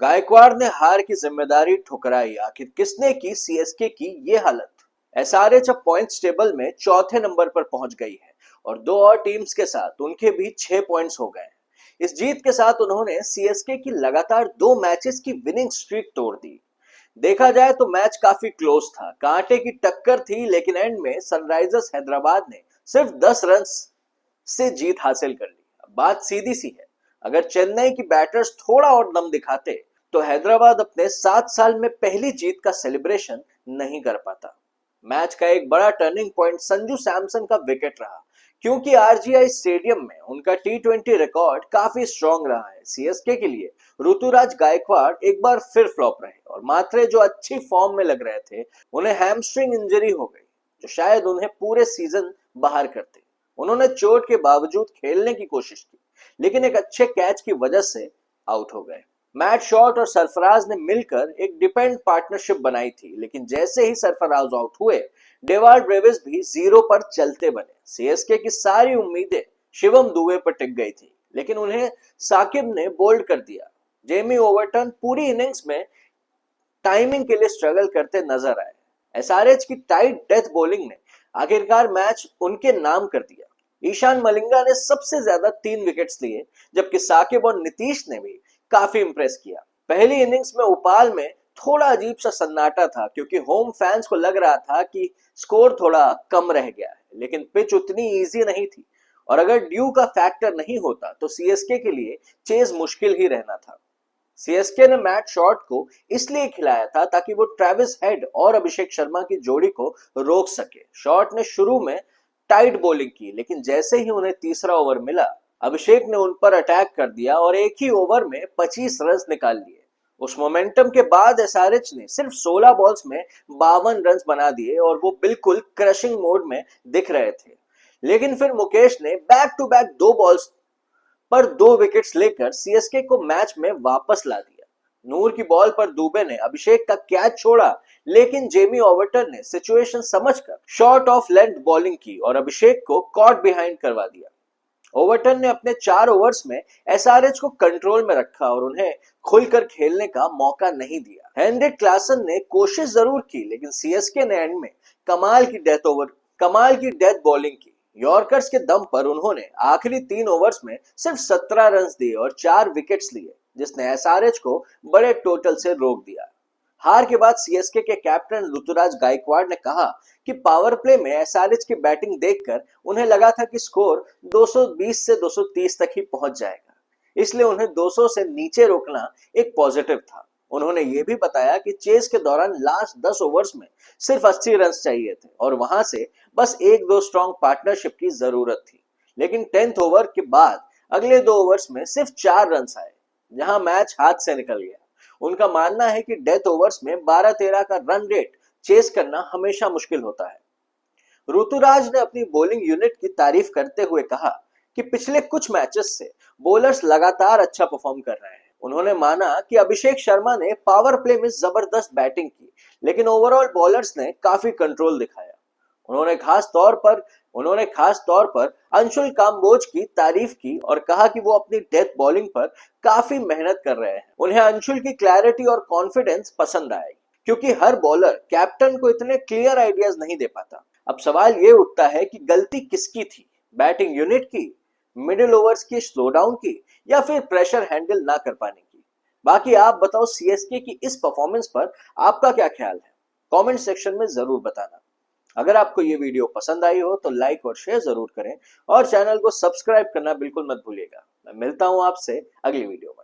गायकवाड़ ने हार की जिम्मेदारी ठुकराई। आखिर किसने की सीएसके की ये हालत। एसआरएच अब पॉइंट्स टेबल में चौथे नंबर पर पहुंच गई है और दो और टीम्स के साथ उनके भी 6 पॉइंट्स हो गए हैं। इस जीत के साथ उन्होंने सीएसके की लगातार 2 मैचेस की विनिंग स्ट्रीक तोड़ दी। देखा जाए तो मैच काफी क्लोज था, कांटे की टक्कर थी, लेकिन एंड में सनराइजर्स हैदराबाद ने सिर्फ 10 रन से जीत हासिल कर ली। अब बात सीधी सी है, अगर चेन्नई की बैटर्स थोड़ा और दम दिखाते तो हैदराबाद अपने 7 साल में पहली जीत का सेलिब्रेशन नहीं कर पाता। मैच का एक बड़ा टर्निंग पॉइंट संजू सैमसन का विकेट रहा, क्योंकि आरजीआई स्टेडियम में उनका टी20 रिकॉर्ड काफी स्ट्रॉन्ग रहा है। सीएसके के लिए ऋतुराज गायकवाड़ एक बार फिर फ्लॉप रहे और मात्रे जो अच्छी फॉर्म में लग रहे थे, उन्हें हैमस्ट्रिंग इंजरी हो गई जो शायद उन्हें पूरे सीजन बाहर करते। उन्होंने चोट के बावजूद खेलने की कोशिश की, लेकिन एक अच्छे कैच की वजह से आउट हो गए। मैट शॉट और सरफराज ने मिलकर एक डिपेंड पार्टनरशिप बनाई थी, लेकिन जैसे ही सरफराज आउट हुए, डेवाल्ड ब्रेविस भी जीरो पर चलते बने। सीएसके की सारी उम्मीदें शिवम दुबे पर टिक गई थी, लेकिन उन्हें साकिब ने बोल्ड कर दिया। जेमी ओवरटन पूरी इनिंग्स में टाइमिंग के लिए स्ट्रगल करते नजर आए। एसआरएच की टाइट डेथ बॉलिंग ने आखिरकार मैच उनके नाम कर दिया। ईशान मलिंगा ने सबसे ज्यादा 3 विकेट्स लिए, जबकि साकिब और नीतीश ने भी काफी इंप्रेस किया। पहली इनिंग्स में उपाल में थोड़ा अजीब सा सन्नाटा था, क्योंकि होम फैंस को लग रहा था कि स्कोर थोड़ा कम रह गया है, लेकिन पिच उतनी इजी नहीं थी और अगर ड्यू का फैक्टर नहीं होता तो सीएसके के लिए चेज मुश्किल ही रहना था। सीएसके ने मैट शॉट को इसलिए खिलाया था ताकि वो ट्रेविस हेड और अभिषेक शर्मा की जोड़ी को रोक सके। शॉट ने शुरू में टाइट बॉलिंग की, लेकिन जैसे ही उन्हें तीसरा ओवर मिला, अभिषेक ने उन पर अटैक कर दिया और एक ही ओवर में 25 रन निकाल लिए। उस मोमेंटम के बाद एसआरएच ने सिर्फ 16 बॉल्स में 52 रन बना दिए और वो बिल्कुल क्रशिंग मोड में दिख रहे थे। लेकिन फिर मुकेश ने बैक टू बैक 2 बॉल्स पर 2 विकेट्स लेकर सीएसके को मैच में वापस ला दिया। नूर की बॉल पर दुबे ने अभिषेक का कैच छोड़ा, लेकिन जेमी ओवरटन ने सिचुएशन समझकर शॉर्ट ऑफ लेंथ बॉलिंग की और अभिषेक को कॉट बिहाइंड करवा दिया। ओवरटन ने अपने 4 ओवर्स में एसआरएच को कंट्रोल में रखा और उन्हें खुलकर खेलने का मौका नहीं दिया। हेनरिक क्लासन ने कोशिश जरूर की, लेकिन सीएसके ने एंड में कमाल की डेथ बॉलिंग की। यॉर्कर्स के दम पर उन्होंने आखिरी 3 ओवर्स में सिर्फ 17 रन दिए और 4 विकेट्स लिए, जिसने एसआरएच को बड़े टोटल से रोक दिया। हार के बाद सीएसके के कैप्टन ऋतुराज गायकवाड़ ने कहा कि पावर प्ले में एसआरएच की बैटिंग देखकर उन्हें लगा था कि स्कोर 220 से 230 तक ही पहुंच जाएगा, इसलिए उन्हें 200 से नीचे रोकना एक पॉजिटिव था। उन्होंने ये भी बताया कि चेस के दौरान लास्ट 10 ओवर्स में सिर्फ 80 रन चाहिए थे और वहां से बस 1-2 स्ट्रॉन्ग पार्टनरशिप की जरूरत थी। लेकिन 10th ओवर के बाद अगले 2 ओवर्स में सिर्फ 4 रन आए, जहां मैच हाथ से निकल गया। उनका मानना है कि डेथ ओवर्स में 12-13 का रन रेट चेस करना हमेशा मुश्किल होता है। ऋतुराज ने अपनी बॉलिंग यूनिट की तारीफ करते हुए कहा कि पिछले कुछ मैचेस से बॉलर्स लगातार अच्छा परफॉर्म कर रहे हैं। उन्होंने माना कि अभिषेक शर्मा ने पावर प्ले में जबरदस्त बैटिंग की, लेकिन ओवरऑल बॉलर्स ने काफी कंट्रोल दिखाया। उन्होंने खास तौर पर अंशुल काम्बोज की तारीफ की और कहा कि वो अपनी डेथ बॉलिंग पर काफी मेहनत कर रहे हैं। उन्हें अंशुल की क्लैरिटी और कॉन्फिडेंस पसंद आए, क्योंकि हर बॉलर कैप्टन को इतने क्लियर आइडियाज नहीं दे पाता। अब सवाल ये उठता है कि गलती किसकी थी, बैटिंग यूनिट की, मिडिल ओवर्स की स्लो डाउन की, या फिर प्रेशर हैंडल ना कर पाने की। बाकी आप बताओ, सीएसके की इस परफॉर्मेंस पर आपका क्या ख्याल है? कमेंट सेक्शन में जरूर बताना। अगर आपको ये वीडियो पसंद आई हो तो लाइक और शेयर जरूर करें और चैनल को सब्सक्राइब करना बिल्कुल मत भूलिएगा। मैं मिलता हूं आपसे अगली वीडियो में।